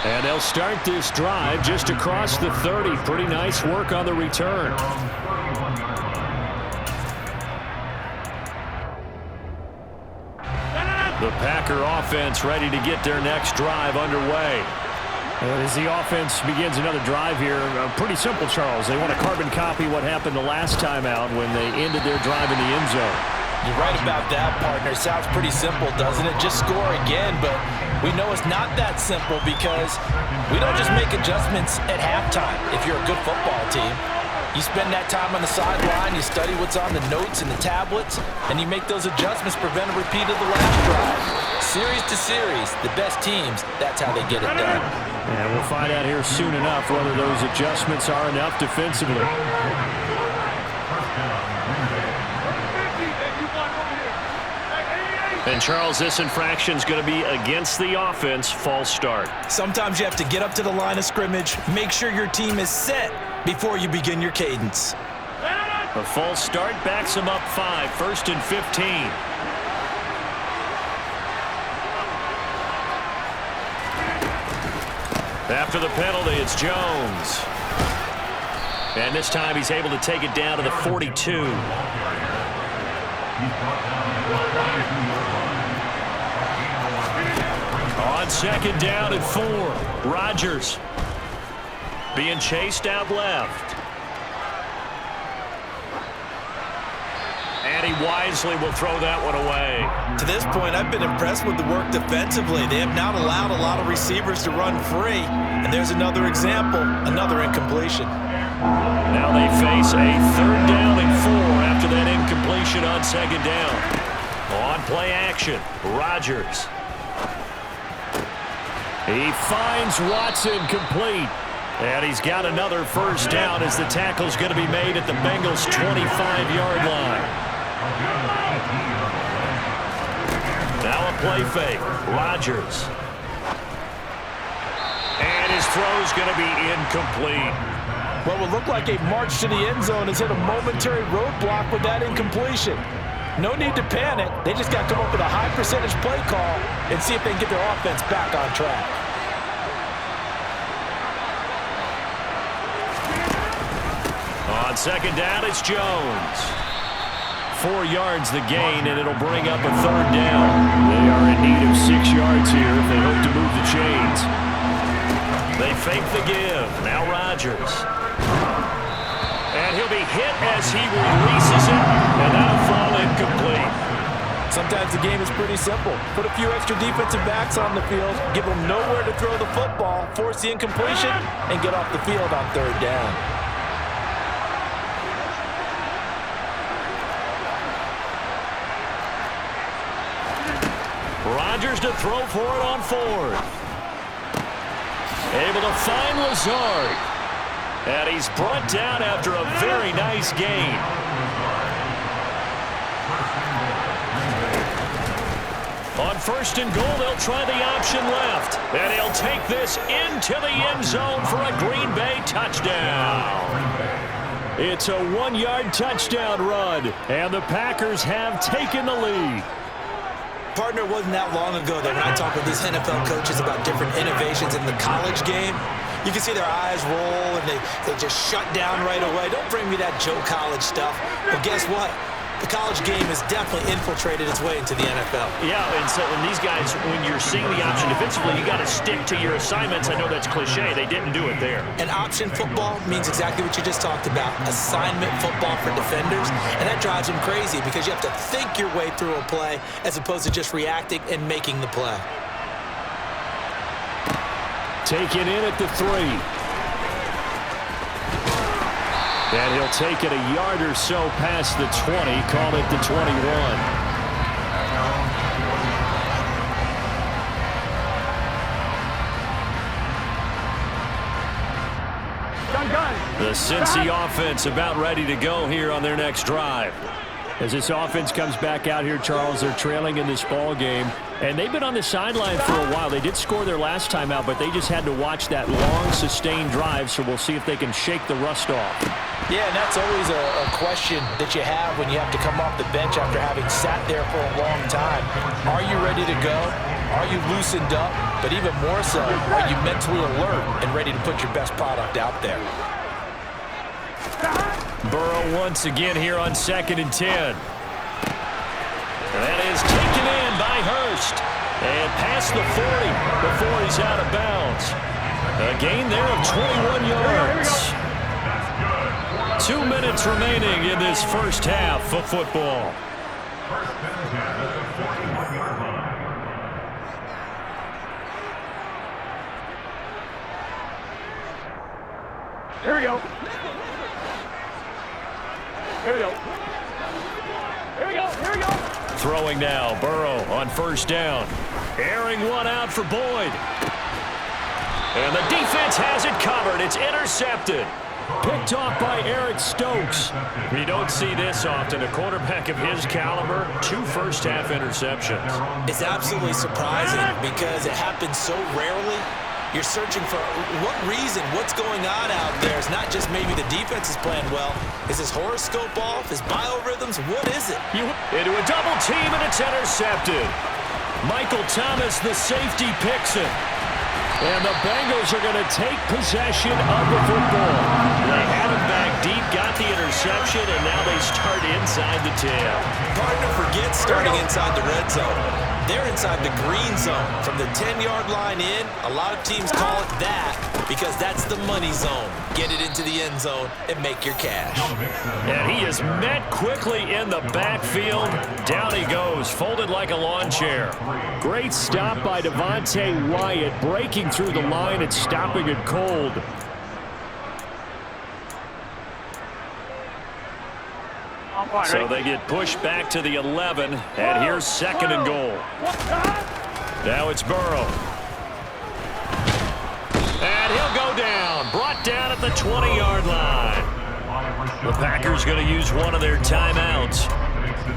And they'll start this drive just across the 30. Pretty nice work on the return. The Packer offense ready to get their next drive underway. As the offense begins another drive here, pretty simple, Charles. They want to carbon copy what happened the last time out when they ended their drive in the end zone. You're right about that, partner. Sounds pretty simple, doesn't it? Just score again, but we know it's not that simple because we don't just make adjustments at halftime if you're a good football team. You spend that time on the sideline, you study what's on the notes and the tablets, and you make those adjustments, prevent a repeat of the last drive. Series to series, the best teams, that's how they get it done. And we'll find out here soon enough whether those adjustments are enough defensively. And Charles, this infraction is going to be against the offense, false start. Sometimes you have to get up to the line of scrimmage, make sure your team is set before you begin your cadence. A false start backs him up 5, 1st and 15. After the penalty, it's Jones. And this time he's able to take it down to the 42. On 2nd down and 4, Rodgers being chased out left. And he wisely will throw that one away. To this point, I've been impressed with the work defensively. They have not allowed a lot of receivers to run free. And there's another example, another incompletion. Now they face a 3rd down and 4 after that incompletion on 2nd down. On play action, Rodgers. He finds Watson complete. And he's got another 1st down as the tackle's going to be made at the Bengals' 25-yard line. Now a play fake. Rodgers. And his throw's going to be incomplete. What will look like a march to the end zone has hit a momentary roadblock with that incompletion. No need to panic. They just got to come up with a high percentage play call and see if they can get their offense back on track. On 2nd down, it's Jones. 4 yards the gain, and it'll bring up a 3rd down. They are in need of 6 yards here if they hope to move the chains. They fake the give. Now Rodgers. And he'll be hit as he releases it, and that'll fall incomplete. Sometimes the game is pretty simple. Put a few extra defensive backs on the field, give them nowhere to throw the football, force the incompletion, and get off the field on 3rd down. Rodgers to throw for it on 4th. Able to find Lazard. And he's brought down after a very nice gain. On 1st and goal, they'll try the option left. And he'll take this into the end zone for a Green Bay touchdown. It's a 1-yard touchdown run. And the Packers have taken the lead. Partner, wasn't that long ago that when I talk with these NFL coaches about different innovations in the college game, you can see their eyes roll and they just shut down right away. Don't bring me that Joe College stuff. Well, guess what? The college game has definitely infiltrated its way into the NFL. Yeah, and so when these guys, when you're seeing the option defensively, you got to stick to your assignments. I know that's cliche. They didn't do it there. And option football means exactly what you just talked about, assignment football for defenders. And that drives them crazy because you have to think your way through a play as opposed to just reacting and making the play. Taken in at the 3. And he'll take it a yard or so past the 20, call it the 21. The Cincy offense about ready to go here on their next drive. As this offense comes back out here, Charles, they're trailing in this ball game. And they've been on the sideline for a while. They did score their last time out, but they just had to watch that long, sustained drive, so we'll see if they can shake the rust off. Yeah, and that's always a question that you have when you have to come off the bench after having sat there for a long time. Are you ready to go? Are you loosened up? But even more so, are you mentally alert and ready to put your best product out there? Burrow once again here on 2nd and 10. That is taken in by Hurst. And past the 40 before he's out of bounds. A gain there of 21 yards. 2 minutes remaining in this first half of football. Here we go. Here we go. Here we go. Here we go. Throwing now, Burrow on 1st down. Airing one out for Boyd. And the defense has it covered. It's intercepted. Picked off by Eric Stokes. You don't see this often. A quarterback of his caliber, 2 first-half interceptions. It's absolutely surprising because it happens so rarely. You're searching for what reason, what's going on out there. It's not just maybe the defense is playing well. Is his horoscope off? His biorhythms? What is it? Into a double team, and it's intercepted. Michael Thomas, the safety, picks it. And the Bengals are going to take possession of the football. They had him back deep, got the interception, and now they start inside the 10. Partner forgets starting inside the red zone. They're inside the green zone. From the 10-yard line in, a lot of teams call it that because that's the money zone. Get it into the end zone and make your cash. And he is met quickly in the backfield. Down he goes, folded like a lawn chair. Great stop by Devontae Wyatt, breaking through the line and stopping it cold. So they get pushed back to the 11, and here's 2nd and goal. Now it's Burrow. And he'll go down, brought down at the 20-yard line. The Packers going to use one of their timeouts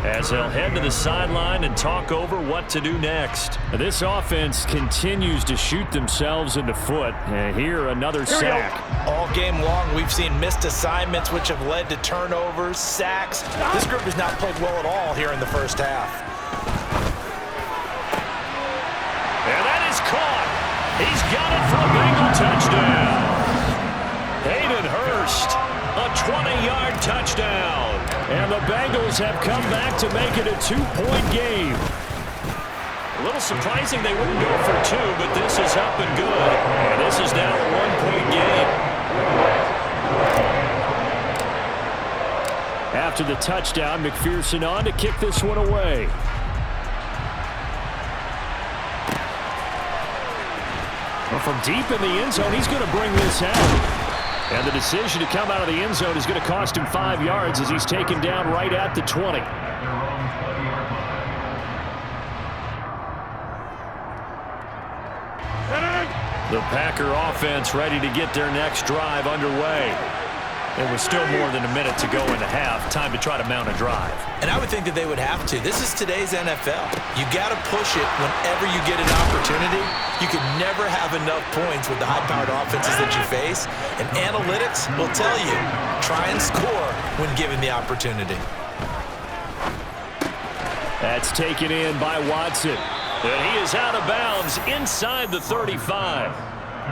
as they'll head to the sideline and talk over what to do next. This offense continues to shoot themselves in the foot. And here, another sack. All game long, we've seen missed assignments, which have led to turnovers, sacks. This group has not played well at all here in the first half. And that is caught. He's got it for a Bengal touchdown. Hayden Hurst, a 20-yard touchdown. And the Bengals have come back to make it a 2-point game. A little surprising they wouldn't go for 2, but this is up and good. And this is now a 1-point game. After the touchdown, McPherson on to kick this one away. Well, from deep in the end zone, he's going to bring this out. And the decision to come out of the end zone is going to cost him 5 yards as he's taken down right at the 20. The Packer offense ready to get their next drive underway. There was still more than a minute to go in the half. Time to try to mount a drive. And I would think that they would have to. This is today's NFL. You got to push it whenever you get an opportunity. You can never have enough points with the high-powered offenses that you face. And analytics will tell you, try and score when given the opportunity. That's taken in by Watson. And he is out of bounds inside the 35.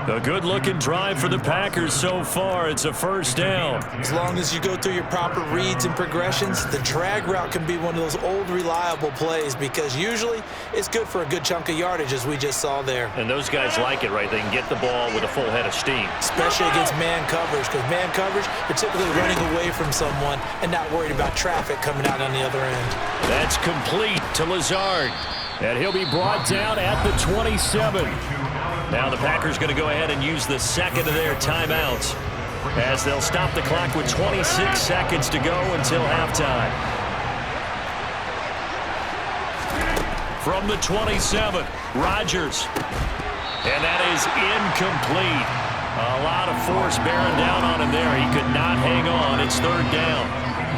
A good-looking drive for the Packers so far. It's a 1st down. As long as you go through your proper reads and progressions, the drag route can be one of those old, reliable plays because usually it's good for a good chunk of yardage, as we just saw there. And those guys like it, right? They can get the ball with a full head of steam. Especially against man coverage, because man coverage, you're typically running away from someone and not worried about traffic coming out on the other end. That's complete to Lazard. And he'll be brought down at the 27. Now the Packers going to go ahead and use the 2nd of their timeouts as they'll stop the clock with 26 seconds to go until halftime. From the 27, Rodgers. And that is incomplete. A lot of force bearing down on him there. He could not hang on. It's 3rd down.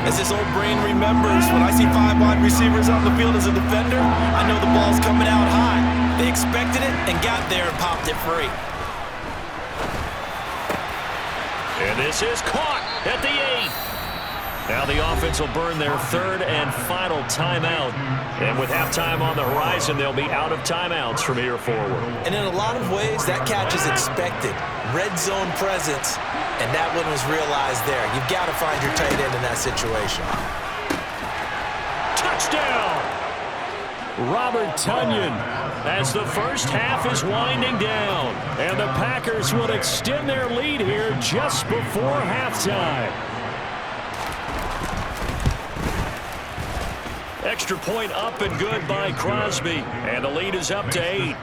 As his old brain remembers, when I see 5 wide receivers on the field as a defender, I know the ball's coming out high. They expected it and got there and popped it free. And this is caught at the 8. Now the offense will burn their third and final timeout. And with halftime on the horizon, they'll be out of timeouts from here forward. And in a lot of ways, that catch is expected. Red zone presence, and that one was realized there. You've got to find your tight end in that situation. Touchdown! Robert Tonyan, as the first half is winding down. And the Packers will extend their lead here just before halftime. Extra point up and good by Crosby. And the lead is up to 8.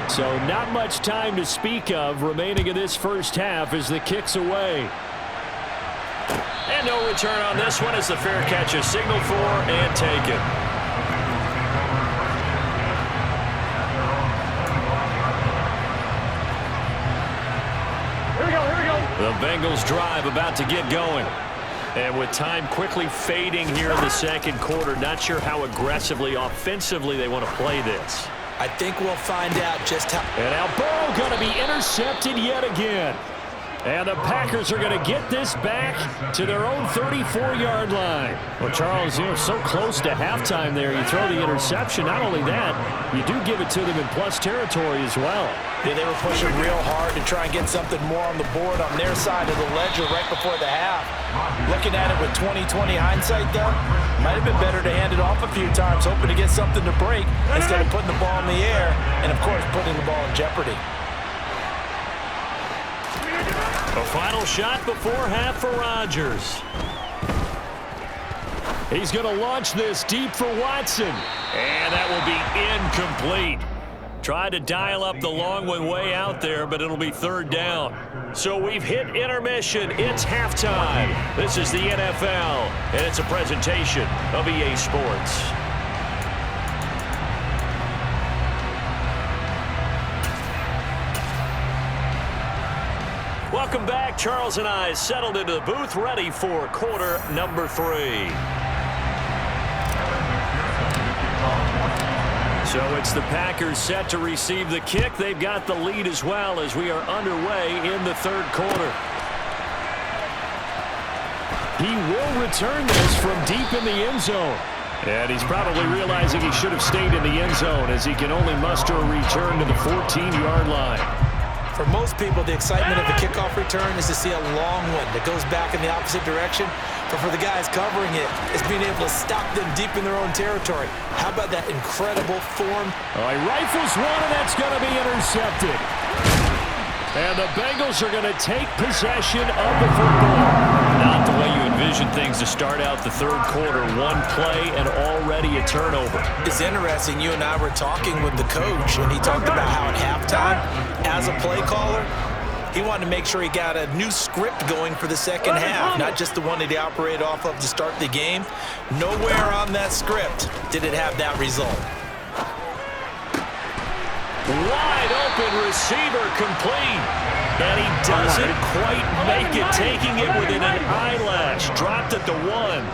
So not much time to speak of remaining in this first half as the kick's away. And no return on this one as the fair catch is signaled for and taken. The Bengals drive about to get going. And with time quickly fading here in the second quarter, not sure how aggressively, offensively they want to play this. I think we'll find out just how. And now Burrow going to be intercepted yet again. And the Packers are going to get this back to their own 34-yard line. Well, Charles, you're so close to halftime there. You throw the interception. Not only that, you do give it to them in plus territory as well. Yeah, they were pushing real hard to try and get something more on the board on their side of the ledger right before the half. Looking at it with 20/20 hindsight, though, might have been better to hand it off a few times, hoping to get something to break instead of putting the ball in the air and, of course, putting the ball in jeopardy. A final shot before half for Rodgers. He's going to launch this deep for Watson. And that will be incomplete. Tried to dial up the long one way out there, but it'll be third down. So we've hit intermission. It's halftime. This is the NFL, and it's a presentation of EA Sports. Welcome back. Charles and I settled into the booth, ready for quarter number 3. So it's the Packers set to receive the kick. They've got the lead as well as we are underway in the third quarter. He will return this from deep in the end zone. And he's probably realizing he should have stayed in the end zone as he can only muster a return to the 14-yard line. For most people, the excitement of the kickoff return is to see a long one that goes back in the opposite direction. But for the guys covering it, it's being able to stop them deep in their own territory. How about that incredible form? He rifles one, and that's going to be intercepted. And the Bengals are going to take possession of the football. Not the way you envision things to start out the third quarter. One play and already a turnover. It's interesting. You and I were talking with the coach, and he talked about how at halftime, as a play caller, he wanted to make sure he got a new script going for the second half, not just the one that he operated off of to start the game. Nowhere on that script did it have that result. Wide open receiver complete. And he doesn't quite make it, taking it within an eyelash. Dropped at the 1.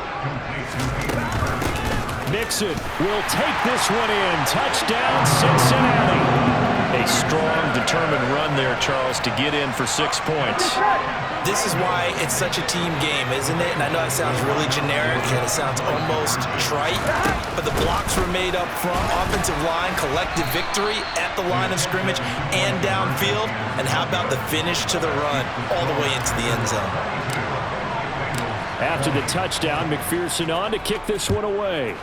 Mixon will take this one in. Touchdown, Cincinnati. A strong, determined run there, Charles, to get in for 6 points. This is why it's such a team game, isn't it? And I know it sounds really generic and it sounds almost trite, but the blocks were made up front, offensive line, collective victory at the line of scrimmage and downfield. And how about the finish to the run all the way into the end zone? After the touchdown, McPherson on to kick this one away.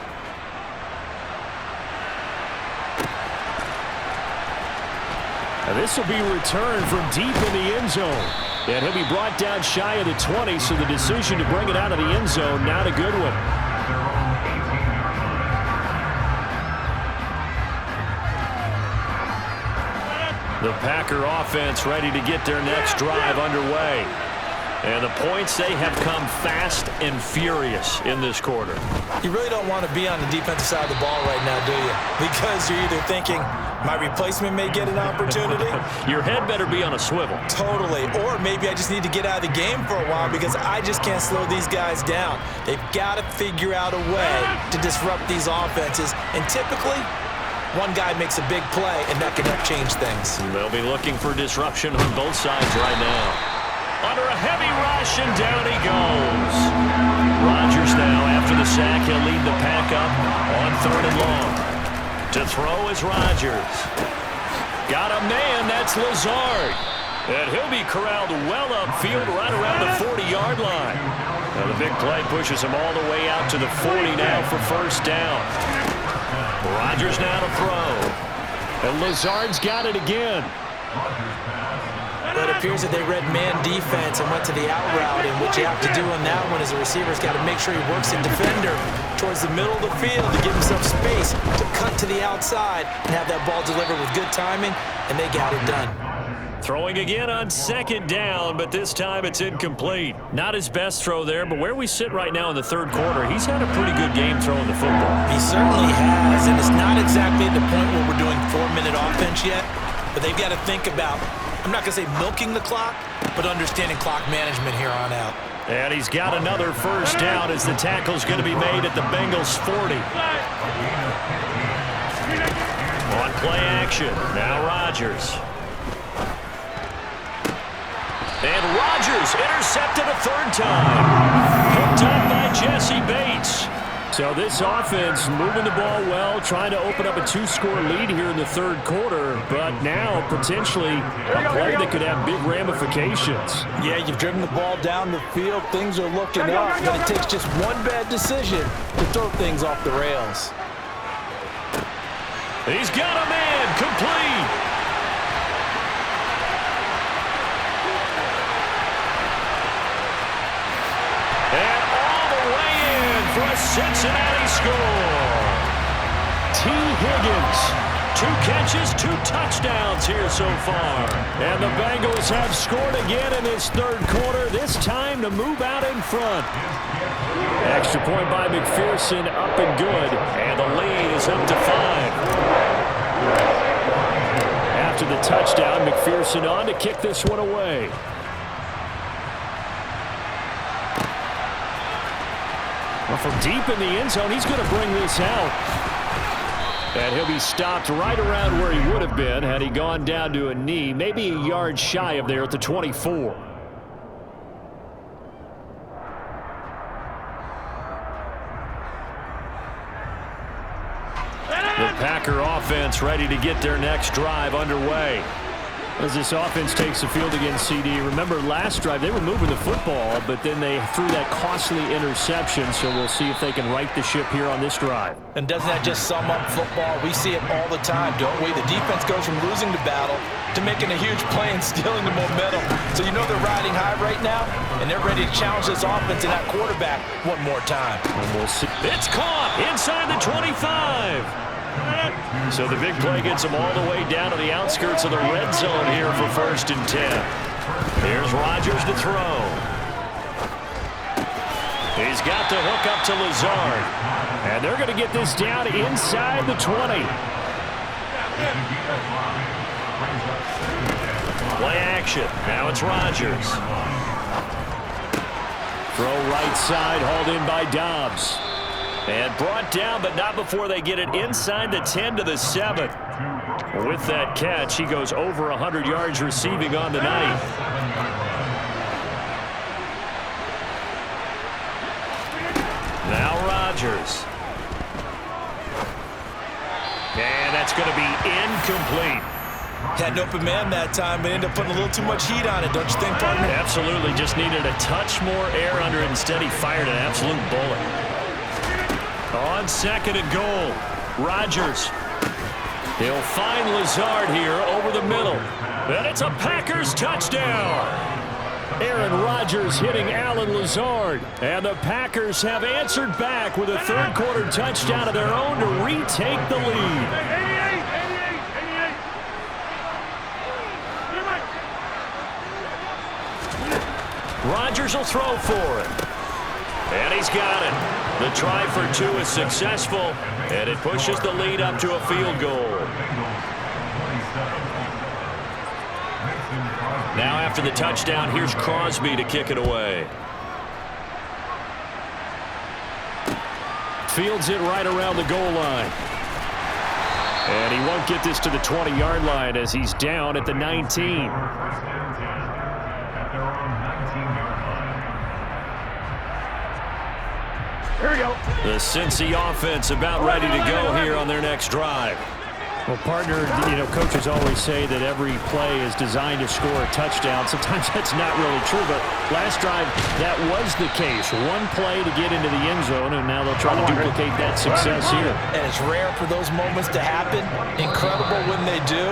Now this will be returned from deep in the end zone. And he'll be brought down shy of the 20, so the decision to bring it out of the end zone, not a good one. The Packer offense ready to get their next drive underway. And the points, they have come fast and furious in this quarter. You really don't want to be on the defensive side of the ball right now, do you? Because you're either thinking, my replacement may get an opportunity. Your head better be on a swivel. Totally. Or maybe I just need to get out of the game for a while because I just can't slow these guys down. They've got to figure out a way to disrupt these offenses. And typically, one guy makes a big play, and that can help change things. They'll be looking for disruption on both sides right now. Under a heavy rush, and down he goes. Rodgers now, after the sack, he'll lead the pack up on 3rd and long. To throw is Rodgers. Got a man, that's Lazard. And he'll be corralled well upfield right around the 40-yard line. Now the big play pushes him all the way out to the 40 now for first down. Rodgers now to throw. And Lazard's got it again. But it appears that they read man defense and went to the out route, and what you have to do on that one is the receiver's got to make sure he works the defender towards the middle of the field to give himself space to cut to the outside and have that ball delivered with good timing, and they got it done. Throwing again on 2nd down, but this time it's incomplete. Not his best throw there, but where we sit right now in the 3rd quarter, he's had a pretty good game throwing the football. He certainly has, and it's not exactly at the point where we're doing 4-minute offense yet, but they've got to think about, I'm not going to say milking the clock, but understanding clock management here on out. And he's got another first down as the tackle's going to be made at the Bengals 40. On play action, now Rodgers. And Rodgers intercepted a 3rd time. Picked up by Jesse Bates. So this offense moving the ball well, trying to open up a 2-score lead here in the 3rd quarter, but now potentially a play that could have big ramifications. Yeah, you've driven the ball down the field. Things are looking up, but it takes just one bad decision to throw things off the rails. He's got a man, complete. And all the way in for a Cincinnati score. T. Higgins, 2 catches, 2 touchdowns here so far. And the Bengals have scored again in this 3rd quarter, this time to move out in front. Extra point by McPherson, up and good. And the lead is up to 5. After the touchdown, McPherson on to kick this one away. Well, from deep in the end zone, he's going to bring this out. And he'll be stopped right around where he would have been had he gone down to a knee, maybe a yard shy of there at the 24. The Packer offense ready to get their next drive underway. As this offense takes the field against CD. Remember, last drive, they were moving the football, but then they threw that costly interception, so we'll see if they can right the ship here on this drive. And doesn't that just sum up football? We see it all the time, don't we? The defense goes from losing the battle to making a huge play and stealing the momentum. So you know they're riding high right now, and they're ready to challenge this offense and that quarterback one more time. And we'll see. It's caught inside the 25. So the big play gets them all the way down to the outskirts of the red zone here for 1st and 10. Here's Rodgers to throw. He's got the hook up to Lazard. And they're going to get this down inside the 20. Play action. Now it's Rodgers. Throw right side, hauled in by Dobbs. And brought down, but not before they get it inside the 10 to the 7. With that catch, he goes over 100 yards receiving on the night. Now Rodgers. And that's going to be incomplete. Had an open man that time, but ended up putting a little too much heat on it, don't you think, partner? Absolutely. Just needed a touch more air under it. Instead, he fired an absolute bullet. On 2nd and goal, Rodgers. He'll find Lazard here over the middle. And it's a Packers touchdown. Aaron Rodgers hitting Alan Lazard. And the Packers have answered back with a 3rd quarter touchdown of their own to retake the lead. Rodgers will throw for it. And he's got it. The try for 2 is successful, and it pushes the lead up to a field goal. Now after the touchdown, here's Crosby to kick it away. Fields it right around the goal line. And he won't get this to the 20-yard line as he's down at the 19. Here we go. The Cincy offense about ready to go here on their next drive. Well, partner, coaches always say that every play is designed to score a touchdown. Sometimes that's not really true, but last drive, that was the case. One play to get into the end zone, and now they'll try to duplicate that success here. And it's rare for those moments to happen. Incredible when they do.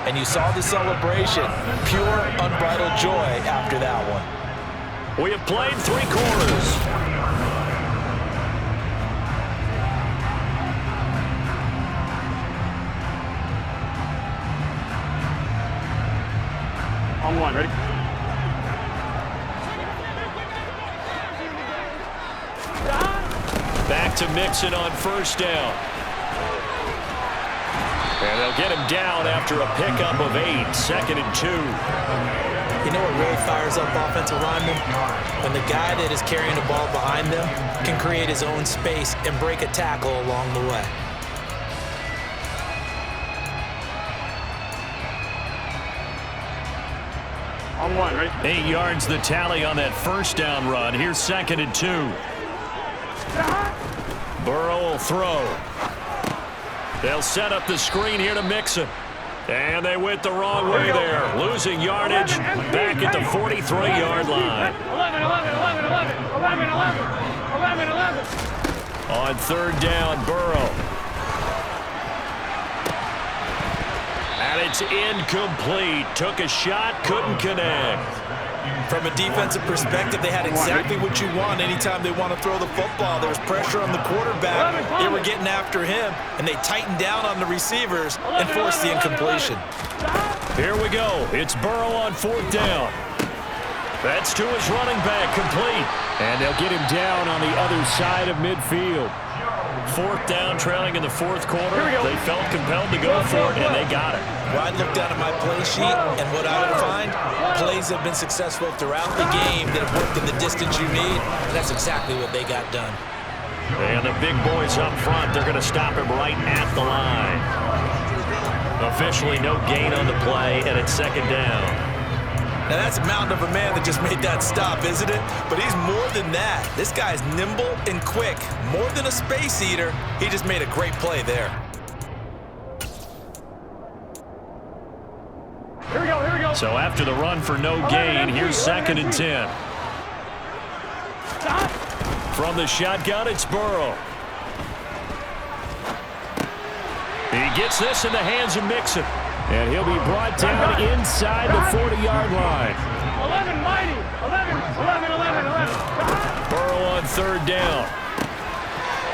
And you saw the celebration. Pure, unbridled joy after that one. We have played 3 quarters. On one, ready? Back to Mixon on first down. And they'll get him down after a pickup of 8, 2nd and 2. You know what really fires up offensive linemen? When the guy that is carrying the ball behind them can create his own space and break a tackle along the way. On one, ready? 8 yards the tally on that first down run. Here's 2nd and 2. Burrow will throw. They'll set up the screen here to Mixon. And they went the wrong way there. Losing yardage back at the 43-yard line. 11, 11, 11, 11, 11, 11, 11, 11. On third down, Burrow. And it's incomplete. Took a shot, couldn't connect. From a defensive perspective, they had exactly what you want anytime they want to throw the football. There was pressure on the quarterback. They were getting after him, and they tightened down on the receivers and forced the incompletion. Here we go. It's Burrow on 4th down. That's to his running back, complete. And they'll get him down on the other side of midfield. 4th down, trailing in the 4th quarter. They felt compelled to go for it, and they got it. Well, I'd look down at my play sheet, and what I would find, plays have been successful throughout the game that have worked in the distance you need, and that's exactly what they got done. And the big boys up front, they're going to stop him right at the line. Officially no gain on the play, and it's 2nd down. Now, that's a mountain of a man that just made that stop, isn't it? But he's more than that. This guy's nimble and quick. More than a space eater, he just made a great play there. Here we go, here we go. So after the run for no gain, here's 2nd and 10. From the shotgun, it's Burrow. He gets this in the hands of Mixon. And he'll be brought down inside the 40-yard line. 11, mighty. 11, 11, 11, 11. Burrow on 3rd down.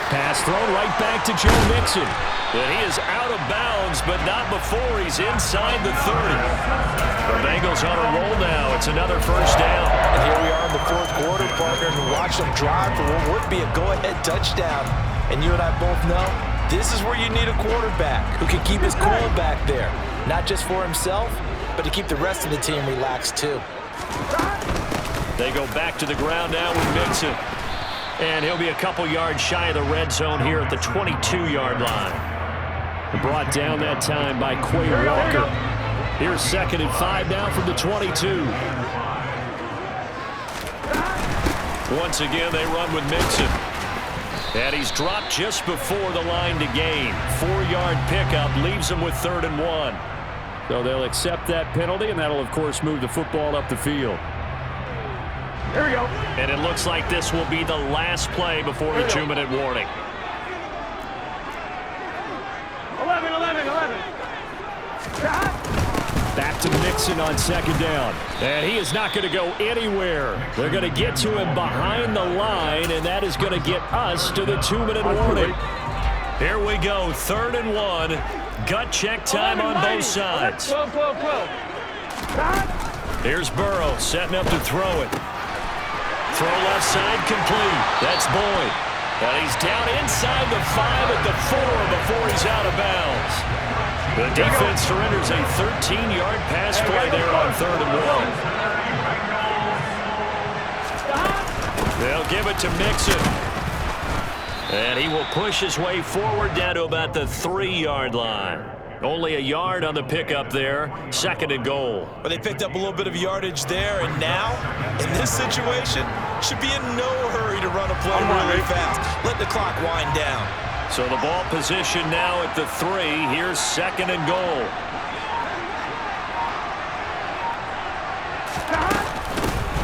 Pass thrown right back to Joe Mixon. But he is out of bounds, but not before he's inside the 30. The Bengals on a roll now. It's another first down. And here we are in the 4th quarter, partner, and watch them drive for what would be a go-ahead touchdown. And you and I both know this is where you need a quarterback who can keep his cool back there. Not just for himself, but to keep the rest of the team relaxed too. They go back to the ground now with Mixon. And he'll be a couple yards shy of the red zone here at the 22-yard line. Brought down that time by Quay Walker. Here's 2nd and 5 now from the 22. Once again, they run with Mixon. And he's dropped just before the line to gain. 4-yard pickup leaves him with 3rd and 1. So they'll accept that penalty, and that'll, of course, move the football up the field. Here we go. And it looks like this will be the last play before the 2-minute warning. 11, 11, 11. Back to Mixon on 2nd down. And he is not going to go anywhere. They're going to get to him behind the line, and that is going to get us to the 2-minute warning. Here we go, 3rd and 1. Gut check time on both sides. 12, 12, 12. Here's Burrow setting up to throw it. Throw left side complete. That's Boyd. And he's down inside the 5 at the 4 before he's out of bounds. The defense surrenders a 13-yard pass play there on 3rd and 1. They'll give it to Mixon. And he will push his way forward down to about the 3-yard line. Only a yard on the pickup there. 2nd and goal. Well, they picked up a little bit of yardage there, and now, in this situation, should be in no hurry to run a play really fast. Let the clock wind down. So the ball position now at the 3. Here's 2nd and goal.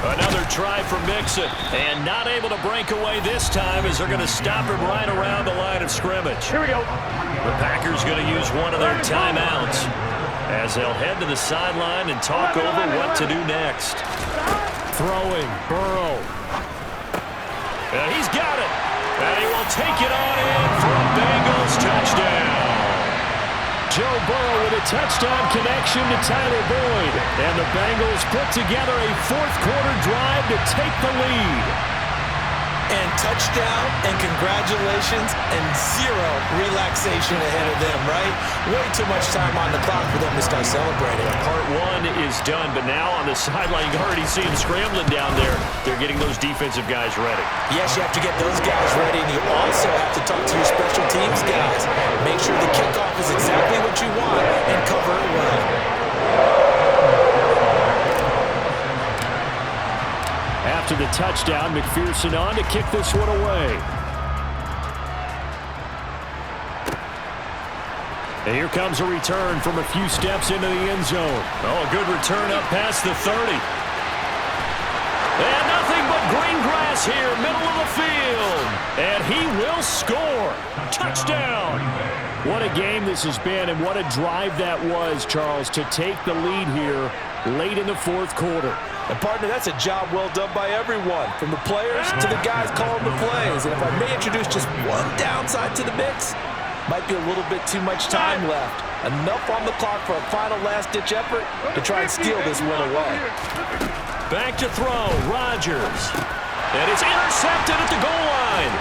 Another try for Mixon, and not able to break away this time as they're going to stop him right around the line of scrimmage. Here we go. The Packers going to use one of their timeouts as they'll head to the sideline and talk over what to do next. Throwing, Burrow. And he's got it. And he will take it on in for a Bengals touchdown. Joe Burrow with a touchdown connection to Tyler Boyd. And the Bengals put together a 4th-quarter drive to take the lead. And touchdown, and congratulations, and 0 relaxation ahead of them, right? Way too much time on the clock for them to start celebrating. Part 1 is done, but now on the sideline, you already see them scrambling down there. They're getting those defensive guys ready. Yes, you have to get those guys ready, and you also have to talk to your special teams guys. Make sure the kickoff is exactly what you want and cover it well. After the touchdown, McPherson on to kick this one away. And here comes a return from a few steps into the end zone. Oh, a good return up past the 30. And nothing but green grass here, middle of the field. And he will score. Touchdown. What a game this has been, and what a drive that was, Charles, to take the lead here late in the 4th quarter. And, partner, that's a job well done by everyone, from the players to the guys calling the plays. And if I may introduce just one downside to the mix, might be a little bit too much time left. Enough on the clock for a final last-ditch effort to try and steal this win away. Back to throw, Rodgers. And it's intercepted at the goal line.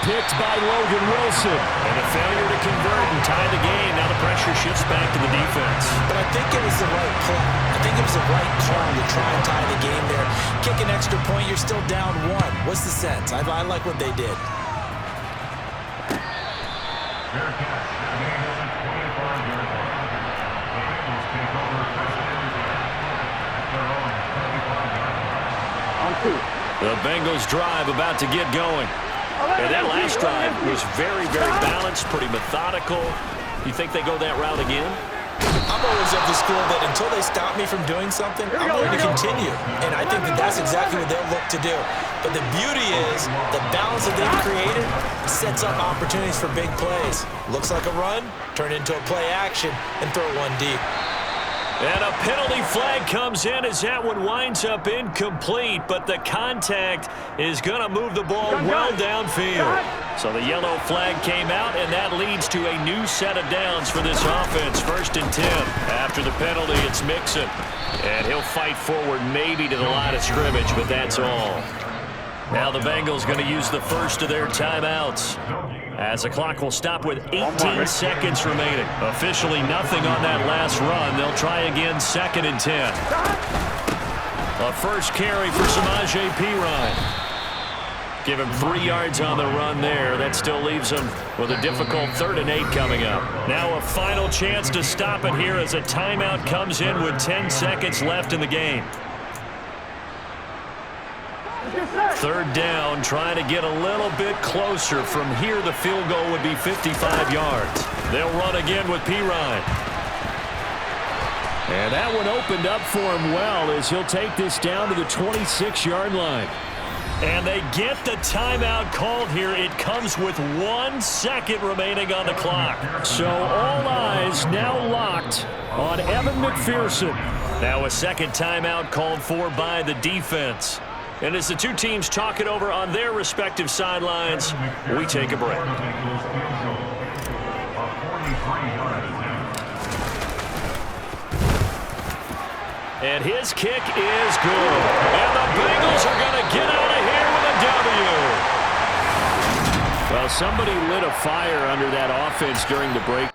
Picked by Logan Wilson. And a failure to convert and tie the game. Now the pressure shifts back to the defense. But I think it was the right play. I think it was the right call to try and tie the game there. Kick an extra point, you're still down 1. What's the sense? I like what they did. The Bengals drive about to get going. And that last drive was very, very balanced, pretty methodical. You think they go that route again? I'm always of the school that until they stop me from doing something, I'm going to continue. And I think that that's exactly what they'll look to do. But the beauty is the balance that they've created sets up opportunities for big plays. Looks like a run, turn into a play action, and throw one deep. And a penalty flag comes in as that one winds up incomplete, but the contact is going to move the ball well downfield. So the yellow flag came out, and that leads to a new set of downs for this offense. 1st and 10. After the penalty, it's Mixon. And he'll fight forward maybe to the line of scrimmage, but that's all. Now the Bengals going to use the first of their timeouts, as the clock will stop with 18 seconds remaining. Officially nothing on that last run. They'll try again 2nd and 10. A first carry for Samaje Perine. Give him 3 yards on the run there. That still leaves him with a difficult 3rd and 8 coming up. Now a final chance to stop it here as a timeout comes in with 10 seconds left in the game. 3rd down, trying to get a little bit closer. From here, the field goal would be 55 yards. They'll run again with Perine. And that one opened up for him well as he'll take this down to the 26-yard line. And they get the timeout called here. It comes with 1 second remaining on the clock. So all eyes now locked on Evan McPherson. Now a second timeout called for by the defense. And as the two teams talk it over on their respective sidelines, we take a break. And his kick is good. And the Bengals are going to get out of here with a W. Well, somebody lit a fire under that offense during the break.